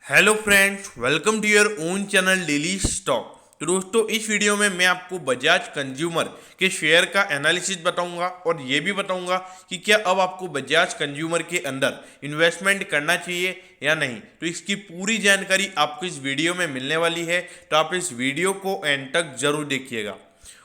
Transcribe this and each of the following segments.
Hello friends, welcome to your own channel daily stock. तो दोस्तों, इस वीडियो में मैं आपको बजाज कंज्यूमर के शेयर का एनालिसिस बताऊंगा और ये भी बताऊंगा कि क्या अब आपको बजाज कंज्यूमर के अंदर इन्वेस्टमेंट करना चाहिए या नहीं। तो इसकी पूरी जानकारी आपको इस वीडियो में मिलने वाली है, तो आप इस वीडियो को एंड तक जरूर देखिएगा।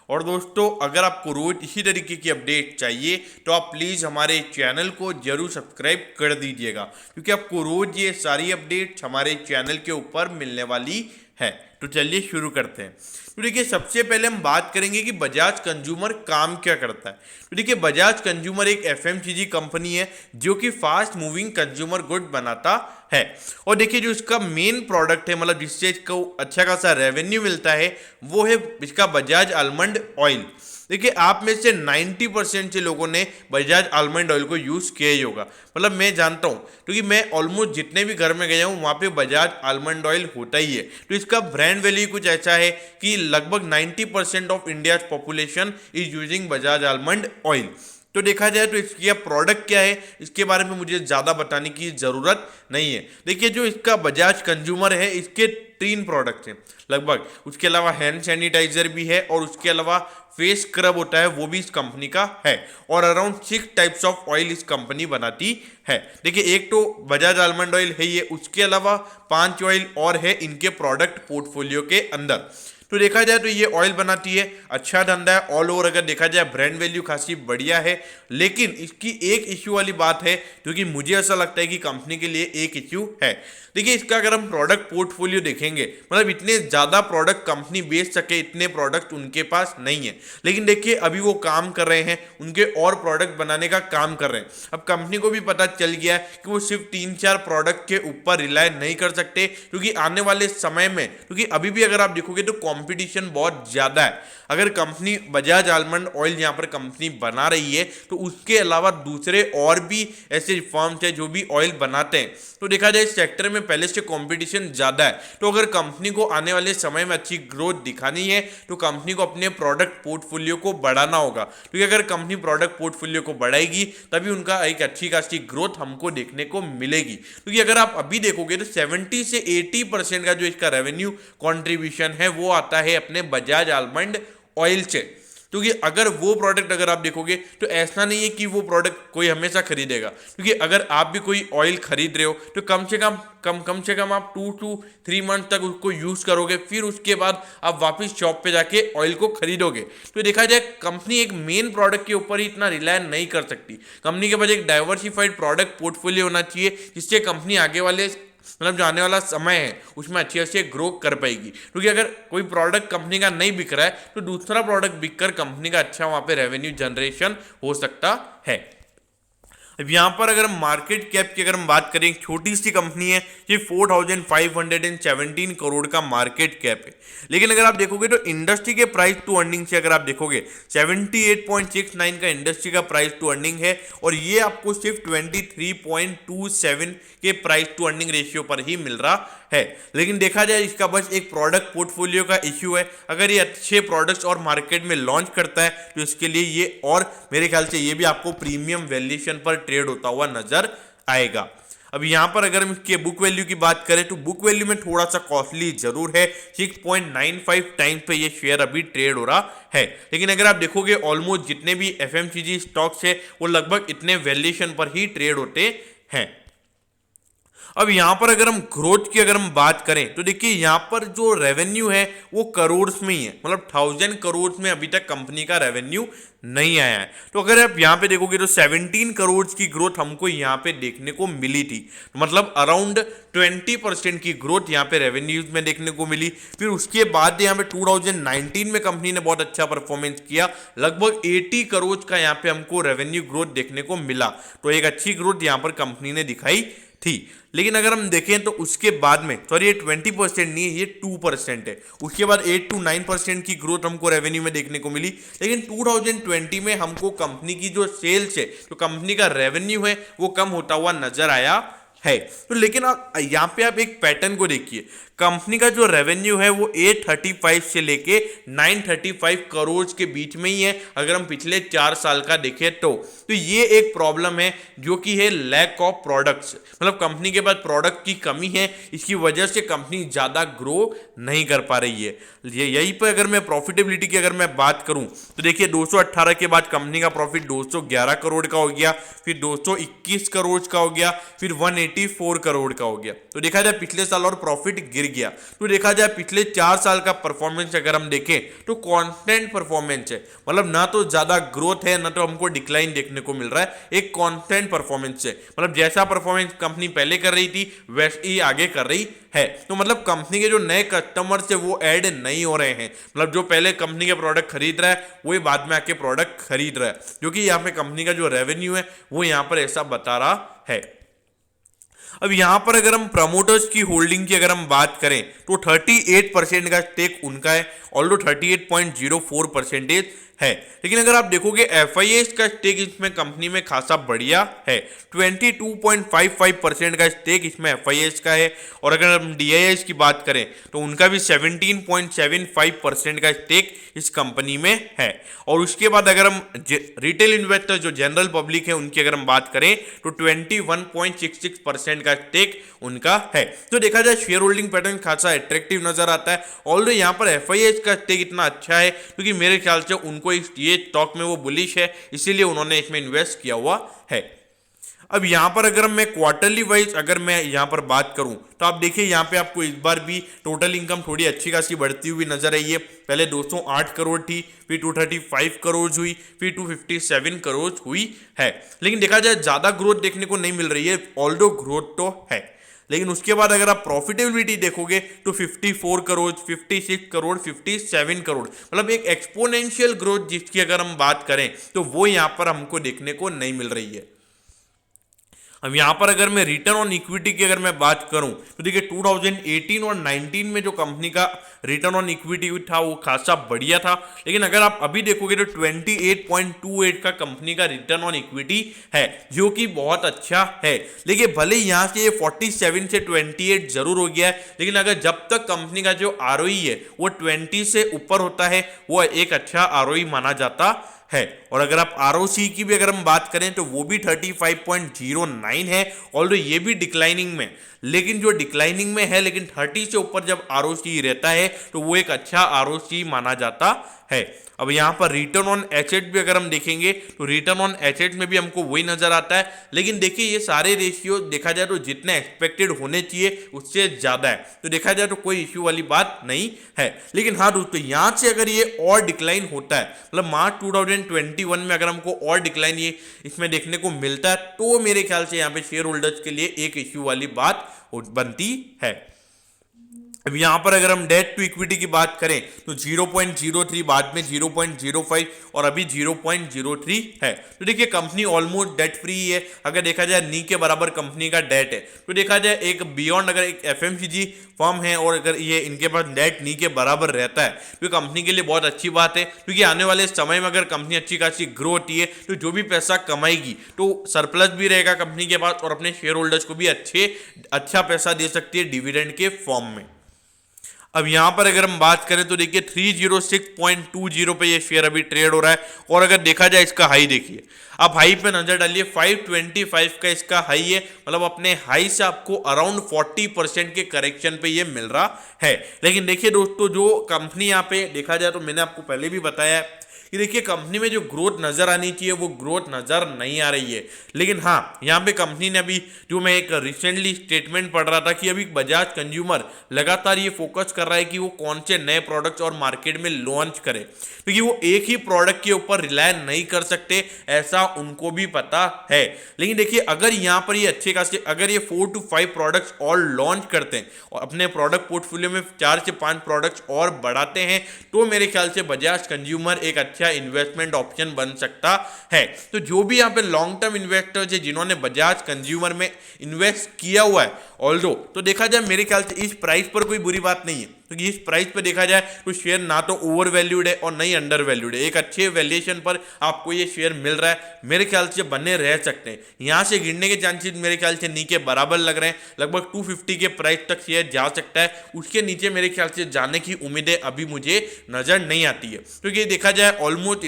और दोस्तों, अगर आपको रोज इसी तरीके की अपडेट चाहिए तो आप प्लीज़ हमारे चैनल को जरूर सब्सक्राइब कर दीजिएगा, क्योंकि आपको रोज ये सारी अपडेट्स हमारे चैनल के ऊपर मिलने वाली है। तो चलिए शुरू करते हैं। तो देखिए, सबसे पहले हम बात करेंगे कि बजाज कंज्यूमर काम क्या करता है। तो देखिए, बजाज कंज्यूमर एक एफएमसीजी कंपनी है जो कि फास्ट मूविंग कंज्यूमर गुड बनाता है। और देखिए, जो इसका मेन प्रोडक्ट है, मतलब जिससे इसको अच्छा खासा रेवेन्यू मिलता है, वो है इसका बजाज आलमंड ऑयल। देखिए, आप में से 90% से लोगों ने बजाज आलमंड ऑयल को यूज़ किया ही होगा। मतलब मैं जानता हूँ, क्योंकि मैं ऑलमोस्ट जितने भी घर में गया हूँ वहाँ पे बजाज आलमंड ऑयल होता ही है। तो इसका ब्रांड वैल्यू कुछ ऐसा है कि लगभग 90% of India population is using Bajaj almond oil. तो देखा जाए तो इसका प्रोडक्ट क्या है, इसके बारे में मुझे ज़्यादा बताने की ज़रूरत नहीं है। देखिए, जो इसका बजाज कंज्यूमर है, इसके 3 प्रोडक्ट्स हैं लगभग। उसके अलावा हैंड सैनिटाइजर भी है और उसके अलावा फेस स्क्रब होता है, वो भी इस कंपनी का है। और अराउंड 6 टाइप्स ऑफ ऑयल इस कंपनी बनाती है। देखिए, एक तो बजाज आलमंड ऑयल है ये, उसके अलावा 5 ऑयल और है इनके प्रोडक्ट पोर्टफोलियो के अंदर। तो देखा जाए तो ये ऑयल बनाती है, अच्छा धंधा है। ऑल ओवर अगर देखा जाए ब्रांड वैल्यू खासी बढ़िया है। लेकिन इसकी एक इश्यू वाली बात है, क्योंकि मुझे ऐसा लगता है कि कंपनी के लिए एक इश्यू है। देखिए, इसका अगर हम प्रोडक्ट पोर्टफोलियो देखेंगे, मतलब इतने ज़्यादा प्रोडक्ट कंपनी बेच सके इतने प्रोडक्ट उनके पास नहीं है। लेकिन देखिए, अभी वो काम कर रहे हैं, उनके और प्रोडक्ट बनाने का काम कर रहे हैं। अब कंपनी को भी पता चल गया है कि वो सिर्फ 3-4 प्रोडक्ट के ऊपर रिलाय नहीं कर सकते, क्योंकि आने वाले समय में, क्योंकि अभी भी अगर आप देखोगे तो कंपटीशन बहुत ज़्यादा है। अगर कंपनी बजाज आलमंड ऑयल यहाँ पर कंपनी बना रही है, तो उसके अलावा दूसरे और भी ऐसे फर्म्स हैं जो भी ऑयल बनाते हैं। तो देखा जाए इस सेक्टर में पहले से कंपटीशन ज़्यादा है। तो अगर कंपनी को आने वाले समय में अच्छी ग्रोथ दिखानी है, तो कंपनी को अपने प्रोडक्ट पोर्टफोलियो को बढ़ाना होगा। क्योंकि अगर कंपनी प्रोडक्ट पोर्टफोलियो को बढ़ाएगी, तभी उनका एक अच्छी खासी ग्रोथ हमको देखने को मिलेगी। क्योंकि अगर आप अभी देखोगे तो 70 से 80% का जो इसका रेवेन्यू कॉन्ट्रीब्यूशन है, वो आता है अपने बजाज आलमंड ऑयल से। क्योंकि अगर वो प्रोडक्ट अगर आप देखोगे तो ऐसा नहीं है कि वो प्रोडक्ट कोई हमेशा खरीदेगा। क्योंकि अगर आप भी कोई ऑयल खरीद रहे हो तो कम से कम आप 2 to 3 मंथ तक उसको यूज़ करोगे, फिर उसके बाद आप वापस शॉप पे जाके ऑयल को खरीदोगे। तो देखा जाए, कंपनी एक मेन प्रोडक्ट के ऊपर ही इतना रिलाय नहीं कर सकती। कंपनी के पास एक डाइवर्सिफाइड प्रोडक्ट पोर्टफोलियो होना चाहिए, जिससे कंपनी आगे वाले, मतलब जो आने वाला समय है, उसमें अच्छे से ग्रो कर पाएगी। क्योंकि अगर कोई प्रोडक्ट कंपनी का नहीं बिक रहा है, तो दूसरा प्रोडक्ट बिककर कंपनी का अच्छा वहाँ पे रेवेन्यू जनरेशन हो सकता है। अब यहाँ पर अगर हम मार्केट कैप की अगर हम बात करें, एक छोटी सी कंपनी है, ये 4517 करोड़ का मार्केट कैप है। लेकिन अगर आप देखोगे तो इंडस्ट्री के प्राइस टू अर्निंग से अगर आप देखोगे 78.69 का इंडस्ट्री का प्राइस टू अर्निंग है, और ये आपको सिर्फ 23.27 के प्राइस टू अर्निंग रेशियो पर ही मिल रहा है। लेकिन देखा जाए, इसका बस एक प्रोडक्ट पोर्टफोलियो का इश्यू है। अगर ये अच्छे प्रोडक्ट्स और मार्केट में लॉन्च करता है, तो इसके लिए ये, और मेरे ख्याल से ये भी आपको प्रीमियम वैल्यूएशन पर ट्रेड होता हुआ नजर आएगा। अब यहां पर अगर हम इसके बुक वैल्यू की बात करें, तो बुक वैल्यू में थोड़ा सा कॉस्टली जरूर है। 6.95 टाइम्स पे ये शेयर अभी ट्रेड हो रहा है। लेकिन अगर आप देखोगे, ऑलमोस्ट जितने भी एफएमसीजी स्टॉक्स है, वो लगभग इतने वैल्यूएशन पर ही ट्रेड होते हैं। अब यहां पर अगर हम ग्रोथ की अगर हम बात करें, तो देखिए, यहां पर जो रेवेन्यू है वो करोड़ में ही है। मतलब 1000 करोड़ में अभी तक कंपनी का रेवेन्यू नहीं आया है। तो अगर आप यहां पे देखोगे तो 17 करोड़ की ग्रोथ हमको यहां पे देखने को मिली थी। मतलब अराउंड 20% की ग्रोथ यहां पे रेवेन्यूज में देखने को मिली। फिर उसके बाद यहां पे 2019 में कंपनी ने बहुत अच्छा परफॉर्मेंस किया, लगभग 80 करोड़ का यहां पे हमको रेवेन्यू ग्रोथ देखने को मिला। तो एक अच्छी ग्रोथ यहां पर कंपनी ने दिखाई थी। लेकिन अगर हम देखें तो उसके बाद में, सॉरी, ये 20% नहीं है, ये 2% है। उसके बाद 8 to 9% की ग्रोथ हमको रेवेन्यू में देखने को मिली। लेकिन 2020 में हमको कंपनी की जो सेल्स है, जो कंपनी का रेवेन्यू है, वो कम होता हुआ नजर आया है। तो लेकिन आप यहाँ पे आप एक पैटर्न को देखिए, कंपनी का जो रेवेन्यू है वो 835 से लेके 935 करोड़ के बीच में ही है अगर हम पिछले 4 साल का देखें तो ये एक प्रॉब्लम है जो कि है लैक ऑफ प्रोडक्ट्स, मतलब कंपनी के पास प्रोडक्ट की कमी है, इसकी वजह से कंपनी ज़्यादा ग्रो नहीं कर पा रही है। यहीं पर अगर मैं प्रॉफिटेबिलिटी की अगर मैं बात करूं तो देखिए 218 के बाद कंपनी का प्रॉफिट 211 करोड़ का हो गया, फिर 221 करोड़ का हो गया, फिर 184 करोड़ का हो गया। तो देखा जाए पिछले साल और प्रॉफिट गिर गया। तो देखा जाए पिछले 4 साल का परफॉर्मेंस अगर हम देखें तो कांस्टेंट परफॉर्मेंस है, मतलब ना तो ज्यादा ग्रोथ है ना तो हमको डिक्लाइन देखने को मिल रहा है, एक कांस्टेंट परफॉर्मेंस है, मतलब जैसा परफॉर्मेंस कंपनी पहले कर रही थी वैसे ही आगे कर रही है। तो मतलब कंपनी के जो नए कस्टमर्स है वो ऐड नहीं हो रहे हैं, मतलब जो पहले कंपनी के प्रोडक्ट खरीद रहा है वही बाद में आके प्रोडक्ट खरीद रहा है, जो कि यहाँ पे कंपनी का जो रेवेन्यू है वो यहाँ पर ऐसा बता रहा है। अब यहां पर अगर हम प्रमोटर्स की होल्डिंग की अगर हम बात करें तो 38% का स्टेक उनका है, ऑल्दो 38.04% है। लेकिन अगर आप देखोगे FIS का स्टेक इसमें कंपनी में खासा बढ़िया है, 22.55% का स्टेक इसमें FIS का है। और अगर हम DIS की बात करें तो उनका भी 17.75% का स्टेक इस कंपनी में है। और उसके बाद अगर हम रिटेल इन्वेस्टर जो जनरल पब्लिक है उनकी अगर हम बात करें तो 21.66% का स्टेक उनका है। तो देखा जाए शेयर होल्डिंग पैटर्न खासा अट्रैक्टिव नजर आता है। ऑल्दो यहाँ पर FIS का स्टेक इतना अच्छा है क्योंकि मेरे ख्याल से उनको ये स्टॉक में वो बुलिश है, इसीलिए उन्होंने इसमें इन्वेस्ट किया हुआ है। अब यहां पर अगर मैं क्वार्टरली वाइज अगर मैं यहां पर बात करूं तो आप देखिए यहां पे आपको इस बार भी टोटल इनकम थोड़ी अच्छी खासी बढ़ती हुई नजर आई है। पहले 208 करोड़ थी, फिर 235 करोड़ हुई, फिर 257 करोड़ हुई है। लेकिन देखा जाए ज्यादा ग्रोथ देखने को नहीं मिल रही है, ऑल्दो ग्रोथ तो है। लेकिन उसके बाद अगर आप प्रॉफिटेबिलिटी देखोगे तो 54 करोड़, 56 करोड़, 57 करोड़, मतलब एक एक्सपोनेंशियल ग्रोथ जिसकी अगर हम बात करें तो वो यहां पर हमको देखने को नहीं मिल रही है। अब यहां पर अगर मैं रिटर्न ऑन इक्विटी की अगर मैं बात करूं तो देखिए 2018 और 19 में जो कंपनी का रिटर्न ऑन इक्विटी था वो खासा बढ़िया था। लेकिन अगर आप अभी देखोगे तो 28.28 का कंपनी का रिटर्न ऑन इक्विटी है, जो कि बहुत अच्छा है। लेकिन भले यहां से 47 से 28 जरूर हो गया है, लेकिन अगर जब तक कंपनी का जो ROE है वो 20 से ऊपर होता है वो एक अच्छा ROE माना जाता है। और अगर आप ROC की भी अगर हम बात करें तो वो भी 35.09 है, ऑल्दो ये भी डिक्लाइनिंग में, लेकिन जो डिक्लाइनिंग में है लेकिन 30 से ऊपर जब ROC रहता है तो वो एक अच्छा ROC माना जाता है। अब यहाँ पर रिटर्न ऑन एसेट भी अगर हम देखेंगे तो रिटर्न ऑन एसेट में भी हमको वही नजर आता है। लेकिन देखिए ये सारे रेशियो देखा जाए तो जितने एक्सपेक्टेड होने चाहिए उससे ज्यादा है, तो देखा जाए तो कोई इश्यू वाली बात नहीं है। लेकिन हाँ दोस्तों यहाँ से अगर ये और डिक्लाइन होता है, मतलब मार्च 2021 में अगर हमको और डिक्लाइन ये इसमें देखने को मिलता है तो मेरे ख्याल से यहाँ पे शेयर होल्डर्स के लिए एक इश्यू वाली बात बनती है। अब यहां पर अगर हम डेट टू इक्विटी की बात करें तो 0.03, बाद में 0.05 और अभी 0.03 है। तो देखिए कंपनी ऑलमोस्ट डेट फ्री है। अगर देखा जाए नी के बराबर कंपनी का डेट है, तो देखा जाए एक बियॉन्ड अगर एक FMCG फर्म है और अगर ये इनके पास डेट नी के बराबर रहता है तो कंपनी के लिए बहुत अच्छी बात है, क्योंकि आने वाले समय में अगर कंपनी अच्छी खासी ग्रो होती है तो जो भी पैसा कमाएगी तो सरप्लस भी रहेगा कंपनी के पास और अपने शेयर होल्डर्स को भी अच्छा पैसा दे सकती है डिविडेंड के फॉर्म में। अब यहां पर अगर हम बात करें तो देखिए 306.20 पे ये शेयर अभी ट्रेड हो रहा है। और अगर देखा जाए इसका हाई देखिए, आप हाई पे नजर डालिए, 525 का इसका हाई है, मतलब अपने हाई से आपको अराउंड 40% के करेक्शन पे ये मिल रहा है। लेकिन देखिए दोस्तों जो कंपनी यहाँ पे देखा जाए तो मैंने आपको पहले भी बताया है कि देखिए कंपनी में जो ग्रोथ नजर आनी चाहिए वो ग्रोथ नजर नहीं आ रही है। लेकिन हाँ यहाँ पे कंपनी ने अभी जो मैं एक रिसेंटली स्टेटमेंट पढ़ रहा था कि अभी बजाज कंज्यूमर लगातार ये फोकस कर रहा है कि वो कौन से नए प्रोडक्ट्स और मार्केट में लॉन्च करे, क्योंकि वो एक ही प्रोडक्ट के ऊपर रिलाय नहीं कर सकते, ऐसा उनको भी पता है। लेकिन देखिए अगर यहाँ पर ये अच्छे खासे अगर ये 4 to 5 प्रोडक्ट्स और लॉन्च करते हैं और अपने प्रोडक्ट पोर्टफोलियो में 4 से 5 प्रोडक्ट्स और बढ़ाते हैं तो मेरे ख्याल से बजाज कंज्यूमर एक अच्छा इन्वेस्टमेंट ऑप्शन बन सकता है। तो जो भी यहाँ पे लॉन्ग टर्म इन्वेस्टर्स है जिन्होंने बजाज कंज्यूमर में इन्वेस्ट किया हुआ है ऑल्दो, तो देखा जाए मेरे ख्याल से इस प्राइस पर कोई बुरी बात नहीं है, क्योंकि इस प्राइस पे देखा जाए तो शेयर ना तो ओवर वैल्यूड है और नहीं अंडर वैल्यूड है। एक अच्छे वैल्यूएशन पर आपको ये शेयर मिल रहा है, मेरे ख्याल से बने रह सकते हैं। यहाँ से गिरने के चांसेस मेरे ख्याल से नीचे बराबर लग रहे हैं, लगभग 250 के प्राइस तक शेयर जा सकता है। उसके नीचे मेरे ख्याल से जाने की उम्मीदें अभी मुझे नजर नहीं आती है, क्योंकि देखा जाए ऑलमोस्ट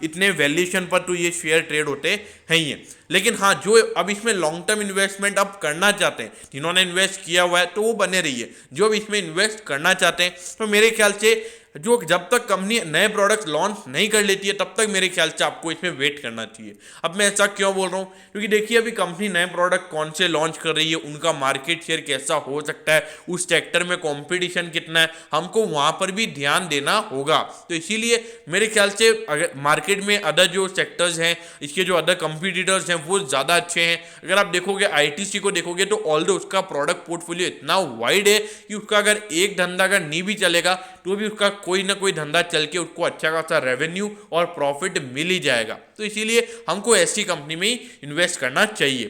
इतने वैल्यूएशन पर तो ये शेयर ट्रेड होते हैं ही है। लेकिन हाँ, जो अब इसमें लॉन्ग टर्म इन्वेस्टमेंट अब करना चाहते हैं, जिन्होंने इन्वेस्ट किया हुआ है तो वो बने रहिए। जो अब इसमें इन्वेस्ट करना चाहते हैं तो मेरे ख्याल से जो जब तक कंपनी नए प्रोडक्ट्स लॉन्च नहीं कर लेती है तब तक मेरे ख्याल से आपको इसमें वेट करना चाहिए। अब मैं ऐसा क्यों बोल रहा हूँ, क्योंकि देखिए अभी कंपनी नए प्रोडक्ट कौन से लॉन्च कर रही है, उनका मार्केट शेयर कैसा हो सकता है, उस सेक्टर में कंपटीशन कितना है, हमको वहां पर भी ध्यान देना होगा। तो इसीलिए मेरे ख्याल से अगर मार्केट में अदर जो सेक्टर्स हैं, इसके जो अदर कंपटीटर्स हैं वो ज़्यादा अच्छे हैं। अगर आप देखोगे आईटीसी को देखोगे तो ऑल्दो उसका प्रोडक्ट पोर्टफोलियो इतना वाइड है कि उसका अगर एक धंधा अगर नहीं भी चलेगा तो भी उसका कोई ना कोई धंधा चल के उसको अच्छा खासा रेवेन्यू और प्रॉफिट मिल ही जाएगा। तो इसीलिए हमको ऐसी कंपनी में ही इन्वेस्ट करना चाहिए।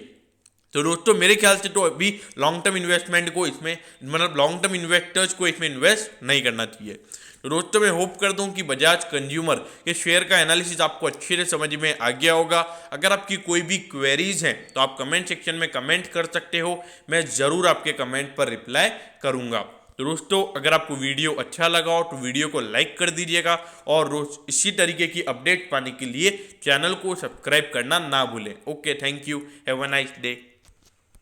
तो दोस्तों मेरे ख्याल से तो अभी लॉन्ग टर्म इन्वेस्टमेंट को इसमें, मतलब लॉन्ग टर्म इन्वेस्टर्स को इसमें इन्वेस्ट नहीं करना चाहिए। तो दोस्तों मैं होप करता हूँ कि बजाज कंज्यूमर के शेयर का एनालिसिस आपको अच्छे से समझ में आ गया होगा। अगर आपकी कोई भी क्वेरीज हैं तो आप कमेंट सेक्शन में कमेंट कर सकते हो, मैं ज़रूर आपके कमेंट पर रिप्लाई करूँगा। तो दोस्तों अगर आपको वीडियो अच्छा लगा हो तो वीडियो को लाइक कर दीजिएगा और रोज इसी तरीके की अपडेट पाने के लिए चैनल को सब्सक्राइब करना ना भूलें। Okay, thank you, have a nice day.